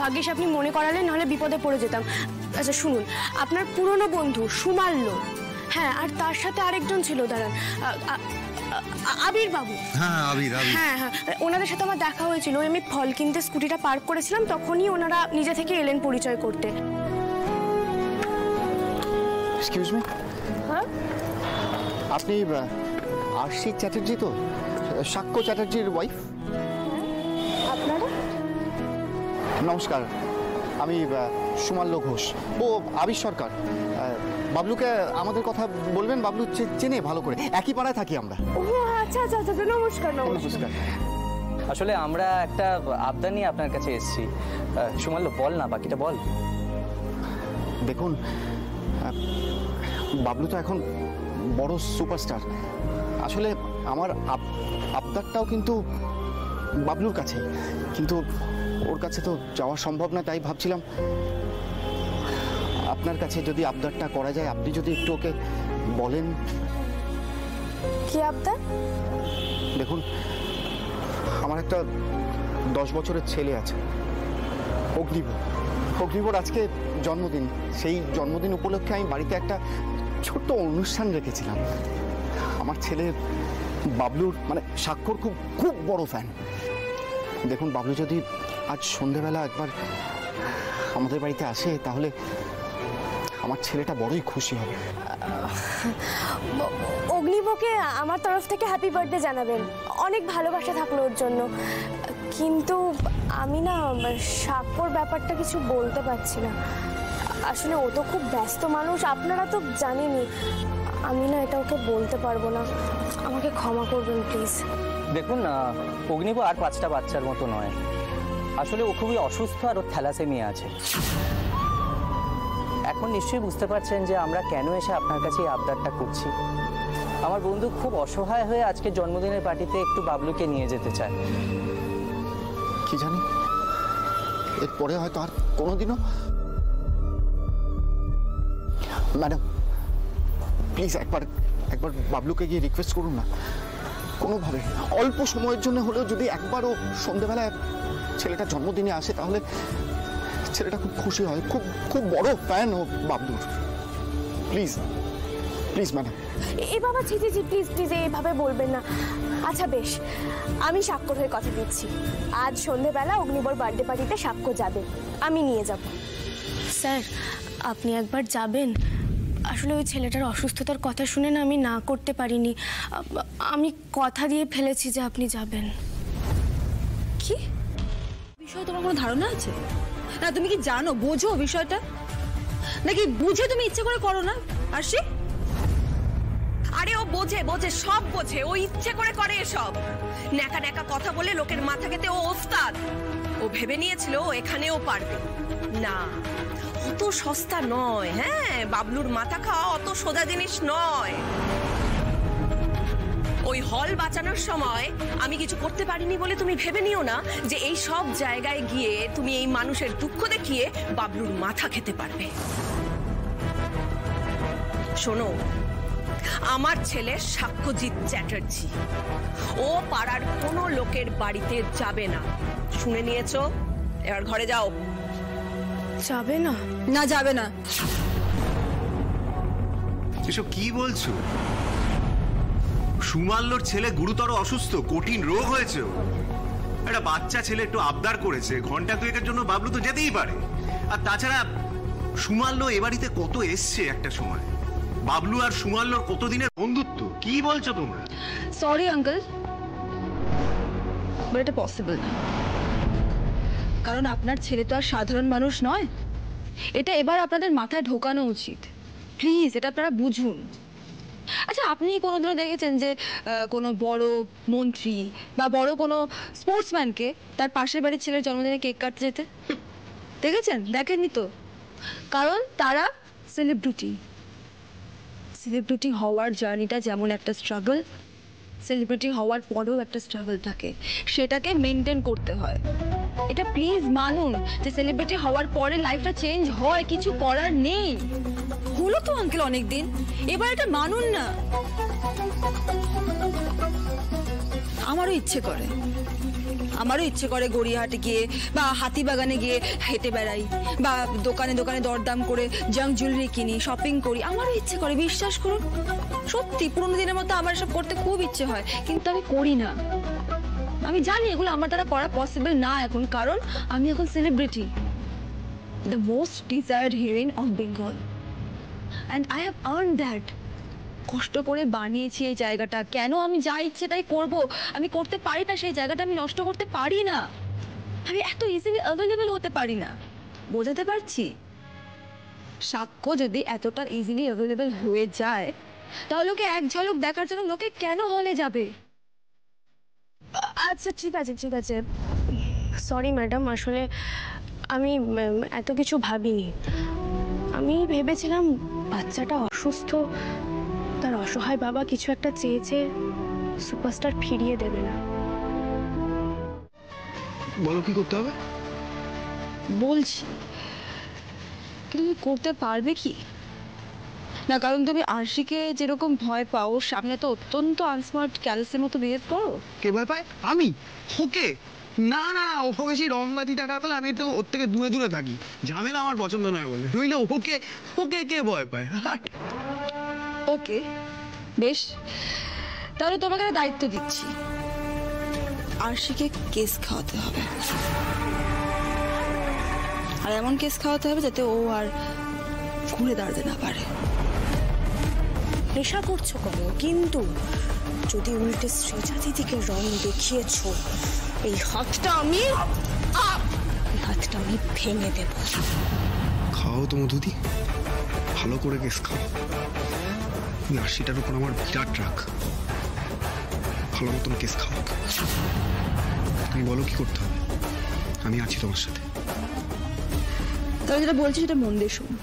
ভাগ্যিস আপনি মনে করালেন, নাহলে বিপদে পড়ে যেতাম। আচ্ছা শুনুন, আপনার পুরনো বন্ধু সুমাল্য, হ্যাঁ, আর তার সাথে আরেকজন ছিল, দাঁড়ান, আবির বাবু। হ্যাঁ আবির, হ্যাঁ হ্যাঁ, ওনাদের সাথে আমার দেখা হয়েছিল। আমি ফল কিনতে স্কুটিটা পার্ক করেছিলাম, তখনই ওনারা নিজে থেকে এলেন পরিচয় করতে। এক্সকিউজ মি, হ্যাঁ আপনি আরশি চ্যাটার্জি তো, সাক্ষ্য চ্যাটার্জির ওয়াইফ? আপনারা? নমস্কার, আমি সুমাল্য ঘোষ। ও আবির সরকার। বাবলুকে আমাদের কথা বলবেন, বাবলু চেনে ভালো করে, একই পাড়ায় থাকি আমরা। ও আচ্ছা আচ্ছা আচ্ছা, নমস্কার নমস্কার। আসলে আমরা একটা আবদার নিয়ে আপনার কাছে এসেছি। সুমাল্য, বল না, বাকিটা বল। দেখুন, বাবলু তো এখন বড় সুপারস্টার। আসলে আমার আবদারটাও কিন্তু বাবলুর কাছে, কিন্তু ওর কাছে তো যাওয়া সম্ভব না। তাই ভাবছিলাম আপনার কাছে যদি আবদারটা করা যায়, আপনি যদি একটু ওকে বলেন। কি আবদার? দেখুন, আমার একটা 10 বছরের ছেলে আছে, অগ্নিবর। আজকে জন্মদিন। সেই জন্মদিন উপলক্ষে আমি বাড়িতে একটা ছোট্ট অনুষ্ঠান রেখেছিলাম। আমার ছেলে বাবলুর, মানে স্বাক্ষর খুব বড় ফ্যান। দেখুন, বাবলু যদি আজ সন্ধেবেলা একবার আমাদের বাড়িতে আসে, তাহলে আমার ছেলেটা বড়ই খুশি হবে। অগ্নিবকে আমার তরফ থেকে হ্যাপি বার্থডে জানাবেন, অনেক ভালোবাসা থাকলো ওর জন্য। কিন্তু আমি না স্বাক্ষর ব্যাপারটা কিছু বলতে পারছি না। আসলে ও তো খুব ব্যস্ত মানুষ, আপনারা তো জানেনই। আমি না এটা ওকে বলতে পারবো না, আমাকে ক্ষমা করবেন প্লিজ। দেখুন, অগ্নিব আর 5টা বাচ্চার মতো নয়। আসলে ও খুবই অসুস্থ, আর ওর থ্যালাসেমিয়া আছে। এখন নিশ্চয়ই বুঝতে পারছেন যে আমরা কেন এসে আপনার কাছে এই আবদারটা করছি। আমার বন্ধু খুব অসহায় হয়ে আজকে জন্মদিনের পার্টিতে একটু বাবলুকে নিয়ে যেতে চায়। কি জানি, এরপরে হয়তো আর কোনোদিনও। ম্যাডাম প্লিজ একবার বাবলুকে গিয়ে রিকোয়েস্ট করুন না, কোনোভাবে অল্প সময়ের জন্য হলেও যদি একবারও সন্ধ্যেবেলায় ছেলেটা জন্মদিনে আসে, তাহলে ছেলেটা খুব খুশি হয়। খুব বড় ফ্যান ও বাবলুর। Please please madam. এ বাবা, জি জি জি, প্লিজ প্লিজ এইভাবে বলবেন না। আচ্ছা বেশ, আমি স্বাক্ষর হয়ে কথা দিচ্ছি, আজ সন্ধেবেলা অগ্নিবর বার্থডে পার্টিতে স্বাক্ষর যাবে, আমি নিয়ে যাব। স্যার আপনি একবার যাবেন? আসলে ওই ছেলেটার অসুস্থতার কথা শুনে না আমি না করতে পারিনি। আমি কথা দিয়ে ফেলেছি যে আপনি যাবেন। কি বিষয়ে তোমার কোনো ধারণা আছে? না তুমি কি জানো, বোঝো বিষয়টা, নাকি বুঝে তুমি ইচ্ছে করে করো না? আরশি, আরে ও বোঝে, সব বোঝে। ও ইচ্ছে করে করে এসব। ন্যাকা ন্যাকা কথা বলে লোকের মাথা খেতে ও ওস্তাদ। ও ভেবে নিয়েছিল ও এখানেও পারবে না। অত সস্তা নয়। হ্যাঁ, বাবলুর মাথা খাওয়া অত সোজা জিনিস নয়। ওই হল বাঁচানোর সময় আমি কিছু করতে পারিনি বলে তুমি ভেবে নিও না যে এই সব জায়গায় গিয়ে তুমি এই মানুষের দুঃখ দেখিয়ে বাবলুর মাথা খেতে পারবে। শোনো, আমার ছেলে সাক্ষ্যজিৎ চ্যাটার্জি, ও পাড়ার কোনো লোকের বাড়িতে যাবে না। শুনে নিয়েছো? এবার ঘরে যাও। যাবে না? না যাবে না। এসব কি বলছো? সুমাল্যর ছেলে গুরুতর অসুস্থ, কঠিন রোগ হয়েছে। একটা বাচ্চা ছেলে একটু আবদার করেছে, ঘন্টা দুয়েকের জন্য বাবলু তো যেতেই পারে। আর তাছাড়া সুমাল্য এ বাড়িতে কত এসছে একটা সময়। বাবলু আর সুমাল্যর কতদিনের বন্ধুত্ব, কি বলছো তোমরা? সরি আঙ্কেল, বাট এটা পসিবল না। কারণ আপনার ছেলে তো আর সাধারণ মানুষ নয়। এটা এবার আপনাদের মাথায় ঢোকানো উচিত। প্লিজ এটা আপনারা বুঝুন। আচ্ছা, আপনি কোনোদিনও দেখেছেন যে কোনো বড় মন্ত্রী বা বড় কোনো স্পোর্টসম্যানকে তার পাশের বাড়ির ছেলের জন্মদিনে কেক কাটতে যেতে দেখেছেন? দেখেননি তো। কারণ তারা সেলিব্রিটি হওয়ার জার্নিটা যেমন একটা স্ট্রাগল, সেলিব্রিটি হওয়ার পরেও একটা স্ট্রাগল থাকে, সেটাকে মেনটেন করতে হয়। এটা প্লিজ মানুন যে সেলিব্রিটি হওয়ার পরে লাইফটা চেঞ্জ হয়, কিছু করার নেই। হলো তো আঙ্কেল অনেক দিন, এবার এটা মানুন না। আমারও ইচ্ছে করে আমারও ইচ্ছে করে গড়িয়াহাটে গিয়ে বা হাতিবাগানে গিয়ে হেঁটে বেড়াই, বা দোকানে দোকানে দরদাম করে জাঙ্ক জুয়েলারি কিনি, শপিং করি। আমারও ইচ্ছে করে, বিশ্বাস করুন। সত্যি পুরোনো দিনের মতো আমার সব করতে খুব ইচ্ছে হয়, কিন্তু আমি করি না। আমি জানি এগুলো আমার দ্বারা করা পসিবল না এখন, কারণ আমি এখন celebrity, the most desired heroine of Bengal, and I have earned that. কষ্ট করে বানিয়েছি এই জায়গাটা। কেন আমি যা ইচ্ছে তাই করবো? আমি করতে পারি না, সেই জায়গাটা আমি নষ্ট করতে পারি না। আমি এত ইজিলি অ্যাভেলেবল হতে পারি না, বোঝাতে পারছি? সাক্ষ্য যদি এতটা ইজিলি অ্যাভেলেবল হয়ে যায়, তাহলে ওকে এক ঝলক দেখার জন্য লোকে কেন হলে যাবে? আচ্ছা ঠিক আছে ঠিক আছে, সরি ম্যাডাম, আসলে আমি এত কিছু ভাবিনি। আমি ভেবেছিলাম বাচ্চাটা অসুস্থ, তার অসহায় বাবা কিছু একটা চেয়েছে, সুপারস্টার ফিরিয়ে দেবে না। বলো কি করতে হবে? বলছি, কিন্তু তুমি করতে পারবে কি না? কারণ তুমি আরশিকে যেরকম ভয় পাও, ওর সামনে তো অত্যন্ত আনস্মার্ট ক্যালসের মতো বিহেভ করো। কে ভয় পায়? আমি? ওকে? না না, ও বেশি রংবাতি টাকা পেলে আমি তো ওর থেকে দূরে দূরে থাকি, ঝামেলা আমার পছন্দ নয় বলে। নইলে ওকে ওকে কে ভয় পায়? ওকে বেশ, তাহলে তোমাকে একটা দায়িত্ব দিচ্ছি, আরশিকে কেস খাওয়াতে হবে, আর এমন কেস খাওয়াতে হবে যাতে ও আর ঘুরে দাঁড়াতে না পারে। নেশা করছো করো, কিন্তু যদি উল্টে সৃজা দিদিকে রং দেখিয়েছো, এই হাতটা আমি ভেঙে দেব। খাও তো মধুদি, ভালো করে কেস খাও। ওই আশিটার উপর আমার বিরাট রাগ, ভালো মতন কেস খাও। তুমি বলো কি করতে হবে, আমি আছি তোমার সাথে। তাহলে যেটা বলছি সেটা মন দিয়ে শোনো।